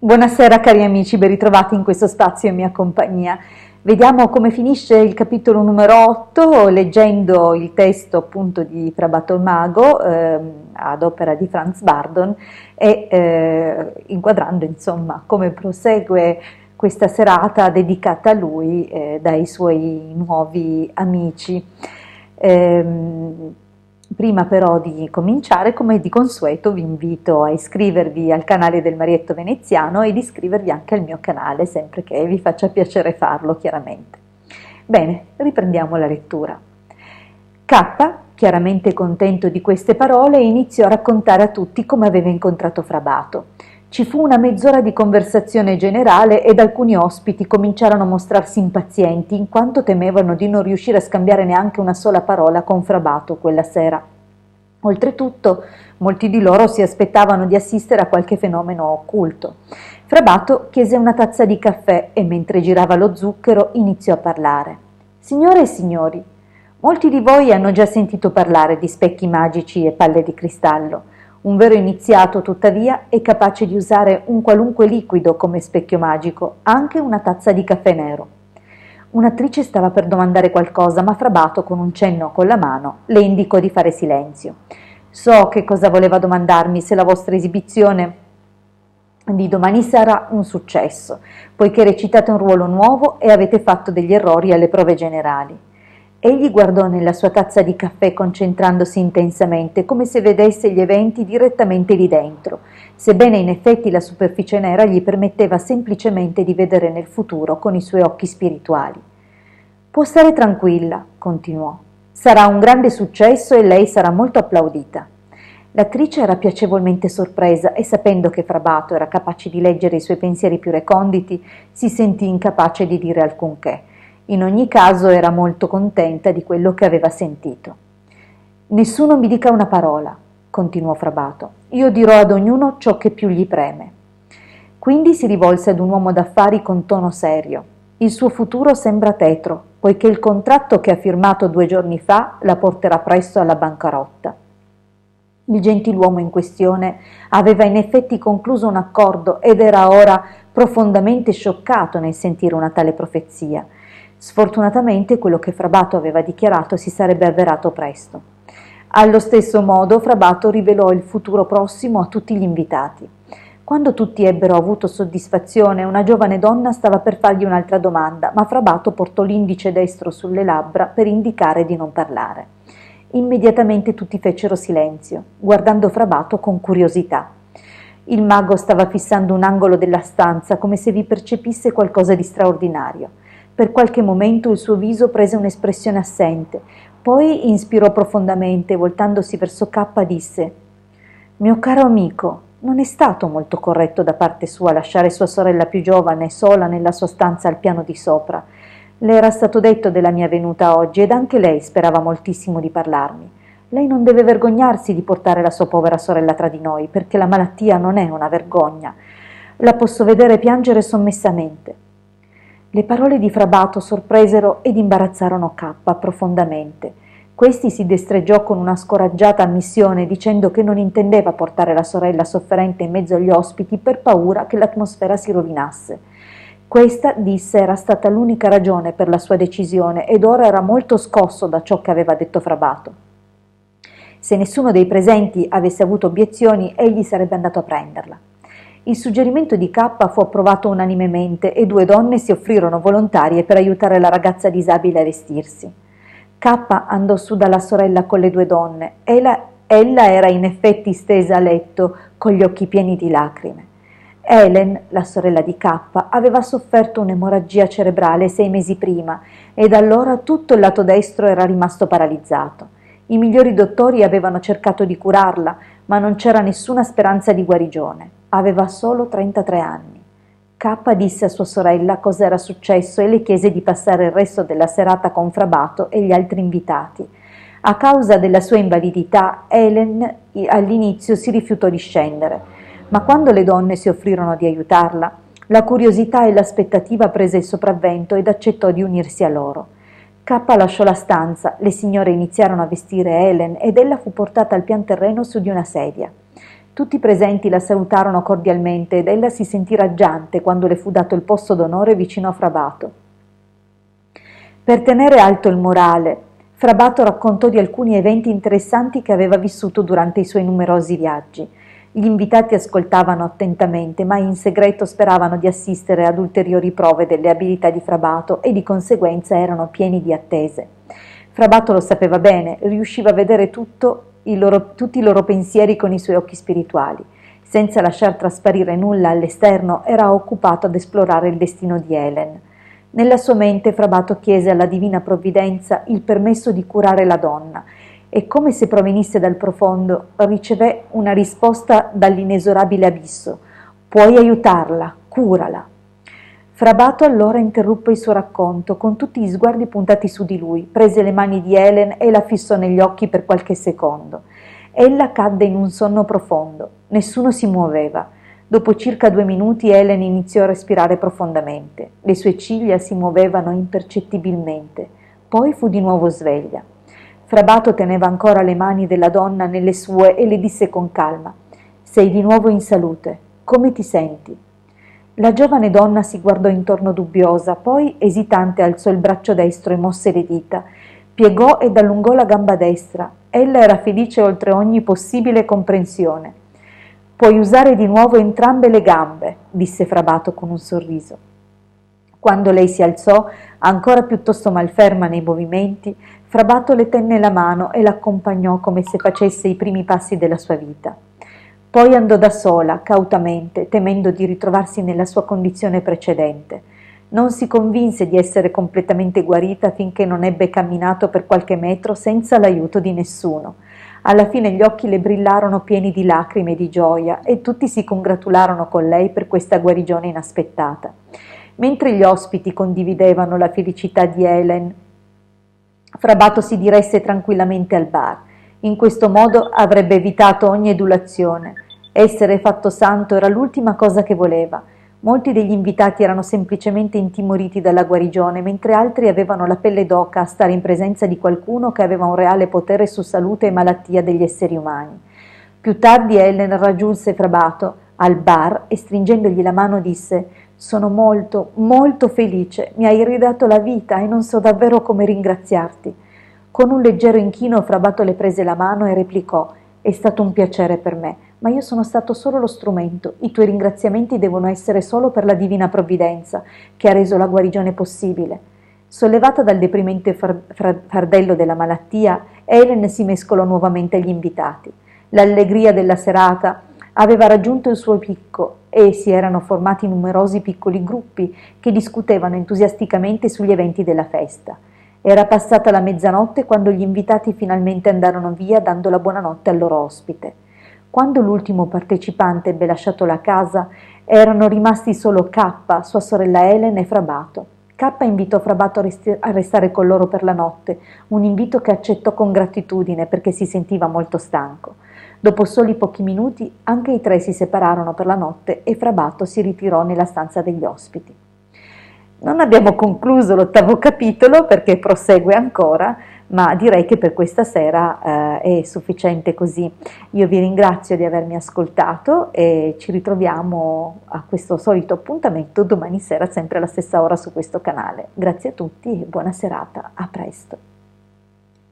Buonasera cari amici, ben ritrovati in questo spazio in mia compagnia. Vediamo come finisce il capitolo numero 8 leggendo il testo appunto di Fra Bartolomeo ad opera di Franz Bardon e inquadrando insomma come prosegue questa serata dedicata a lui dai suoi nuovi amici. Prima però di cominciare, come di consueto, vi invito a iscrivervi al canale del Marietto Veneziano ed iscrivervi anche al mio canale, sempre che vi faccia piacere farlo, chiaramente. Bene, riprendiamo la lettura. K, chiaramente contento di queste parole, iniziò a raccontare a tutti come aveva incontrato Fra Bato. Ci fu una mezz'ora di conversazione generale ed alcuni ospiti cominciarono a mostrarsi impazienti in quanto temevano di non riuscire a scambiare neanche una sola parola con Fra Bato quella sera. Oltretutto, molti di loro si aspettavano di assistere a qualche fenomeno occulto. Fra Bato chiese una tazza di caffè e mentre girava lo zucchero iniziò a parlare. Signore e signori, molti di voi hanno già sentito parlare di specchi magici e palle di cristallo. Un vero iniziato, tuttavia, è capace di usare un qualunque liquido come specchio magico, anche una tazza di caffè nero. Un'attrice stava per domandare qualcosa, ma Fra Bato, con un cenno con la mano, le indicò di fare silenzio. So che cosa voleva domandarmi, se la vostra esibizione di domani sarà un successo, poiché recitate un ruolo nuovo e avete fatto degli errori alle prove generali. Egli guardò nella sua tazza di caffè concentrandosi intensamente, come se vedesse gli eventi direttamente lì dentro, sebbene in effetti la superficie nera gli permetteva semplicemente di vedere nel futuro con i suoi occhi spirituali. Può stare tranquilla, continuò. Sarà un grande successo e lei sarà molto applaudita. L'attrice era piacevolmente sorpresa e sapendo che Fra Bato era capace di leggere i suoi pensieri più reconditi, si sentì incapace di dire alcunché. In ogni caso era molto contenta di quello che aveva sentito. Nessuno mi dica una parola, continuò Fra Bato. Io dirò ad ognuno ciò che più gli preme. Quindi si rivolse ad un uomo d'affari con tono serio. Il suo futuro sembra tetro, poiché il contratto che ha firmato 2 giorni fa la porterà presto alla bancarotta. Il gentiluomo in questione aveva in effetti concluso un accordo ed era ora profondamente scioccato nel sentire una tale profezia. Sfortunatamente quello che Fra Bato aveva dichiarato si sarebbe avverato presto. Allo stesso modo Fra Bato rivelò il futuro prossimo a tutti gli invitati. Quando tutti ebbero avuto soddisfazione, una giovane donna stava per fargli un'altra domanda, ma Fra Bato portò l'indice destro sulle labbra per indicare di non parlare. Immediatamente tutti fecero silenzio, guardando Fra Bato con curiosità. Il mago stava fissando un angolo della stanza come se vi percepisse qualcosa di straordinario. Per qualche momento il suo viso prese un'espressione assente, poi inspirò profondamente e voltandosi verso K disse: «Mio caro amico, non è stato molto corretto da parte sua lasciare sua sorella più giovane sola nella sua stanza al piano di sopra. Le era stato detto della mia venuta oggi ed anche lei sperava moltissimo di parlarmi. Lei non deve vergognarsi di portare la sua povera sorella tra di noi, perché la malattia non è una vergogna. La posso vedere piangere sommessamente». Le parole di Fra Bato sorpresero ed imbarazzarono K profondamente. Questi si destreggiò con una scoraggiata ammissione dicendo che non intendeva portare la sorella sofferente in mezzo agli ospiti per paura che l'atmosfera si rovinasse. Questa, disse, era stata l'unica ragione per la sua decisione ed ora era molto scosso da ciò che aveva detto Fra Bato. Se nessuno dei presenti avesse avuto obiezioni, egli sarebbe andato a prenderla. Il suggerimento di K fu approvato unanimemente e 2 donne si offrirono volontarie per aiutare la ragazza disabile a vestirsi. K andò su dalla sorella con le 2 donne. Ella era in effetti stesa a letto, con gli occhi pieni di lacrime. Helen, la sorella di K, aveva sofferto un'emorragia cerebrale 6 mesi prima e da allora tutto il lato destro era rimasto paralizzato. I migliori dottori avevano cercato di curarla, ma non c'era nessuna speranza di guarigione. Aveva solo 33 anni. K disse a sua sorella cosa era successo e le chiese di passare il resto della serata con Fra Bato e gli altri invitati. A causa della sua invalidità, Helen all'inizio si rifiutò di scendere, ma quando le donne si offrirono di aiutarla, la curiosità e l'aspettativa prese il sopravvento ed accettò di unirsi a loro. K lasciò la stanza, le signore iniziarono a vestire Helen ed ella fu portata al pian terreno su di una sedia. Tutti i presenti la salutarono cordialmente ed ella si sentì raggiante quando le fu dato il posto d'onore vicino a Frabato. Per tenere alto il morale, Frabato raccontò di alcuni eventi interessanti che aveva vissuto durante i suoi numerosi viaggi. Gli invitati ascoltavano attentamente, ma in segreto speravano di assistere ad ulteriori prove delle abilità di Frabato e di conseguenza erano pieni di attese. Frabato lo sapeva bene, riusciva a vedere tutti i loro pensieri con i suoi occhi spirituali. Senza lasciar trasparire nulla all'esterno, era occupato ad esplorare il destino di Helen. Nella sua mente Frabato chiese alla divina provvidenza il permesso di curare la donna e, come se provenisse dal profondo, ricevé una risposta dall'inesorabile abisso: «Puoi aiutarla, curala». Frabato allora interruppe il suo racconto con tutti gli sguardi puntati su di lui, prese le mani di Helen e la fissò negli occhi per qualche secondo. Ella cadde in un sonno profondo. Nessuno si muoveva. Dopo circa 2 minuti Helen iniziò a respirare profondamente. Le sue ciglia si muovevano impercettibilmente. Poi fu di nuovo sveglia. Frabato teneva ancora le mani della donna nelle sue e le disse con calma: «Sei di nuovo in salute. Come ti senti?» La giovane donna si guardò intorno dubbiosa, poi, esitante, alzò il braccio destro e mosse le dita. Piegò ed allungò la gamba destra. Ella era felice oltre ogni possibile comprensione. «Puoi usare di nuovo entrambe le gambe», disse Frabato con un sorriso. Quando lei si alzò, ancora piuttosto malferma nei movimenti, Frabato le tenne la mano e l'accompagnò come se facesse i primi passi della sua vita. Poi andò da sola, cautamente, temendo di ritrovarsi nella sua condizione precedente. Non si convinse di essere completamente guarita finché non ebbe camminato per qualche metro senza l'aiuto di nessuno. Alla fine gli occhi le brillarono pieni di lacrime e di gioia e tutti si congratularono con lei per questa guarigione inaspettata. Mentre gli ospiti condividevano la felicità di Helen, Frabato si diresse tranquillamente al bar. In questo modo avrebbe evitato ogni edulazione. Essere fatto santo era l'ultima cosa che voleva. Molti degli invitati erano semplicemente intimoriti dalla guarigione, mentre altri avevano la pelle d'oca a stare in presenza di qualcuno che aveva un reale potere su salute e malattia degli esseri umani. Più tardi Helen raggiunse Frabato al bar e, stringendogli la mano, disse: «Sono molto, molto felice, mi hai ridato la vita e non so davvero come ringraziarti». Con un leggero inchino Frabato le prese la mano e replicò: «È stato un piacere per me, ma io sono stato solo lo strumento. I tuoi ringraziamenti devono essere solo per la divina provvidenza che ha reso la guarigione possibile». Sollevata dal deprimente fardello della malattia, Helen si mescolò nuovamente agli invitati. L'allegria della serata aveva raggiunto il suo picco e si erano formati numerosi piccoli gruppi che discutevano entusiasticamente sugli eventi della festa. Era passata la mezzanotte quando gli invitati finalmente andarono via dando la buonanotte al loro ospite. Quando l'ultimo partecipante ebbe lasciato la casa, erano rimasti solo K, sua sorella Helen e Frabato. K invitò Frabato a restare con loro per la notte, un invito che accettò con gratitudine perché si sentiva molto stanco. Dopo soli pochi minuti anche i tre si separarono per la notte e Frabato si ritirò nella stanza degli ospiti. Non abbiamo concluso l'8° capitolo perché prosegue ancora, ma direi che per questa sera è sufficiente così. Io vi ringrazio di avermi ascoltato e ci ritroviamo a questo solito appuntamento domani sera, sempre alla stessa ora su questo canale. Grazie a tutti e buona serata, a presto.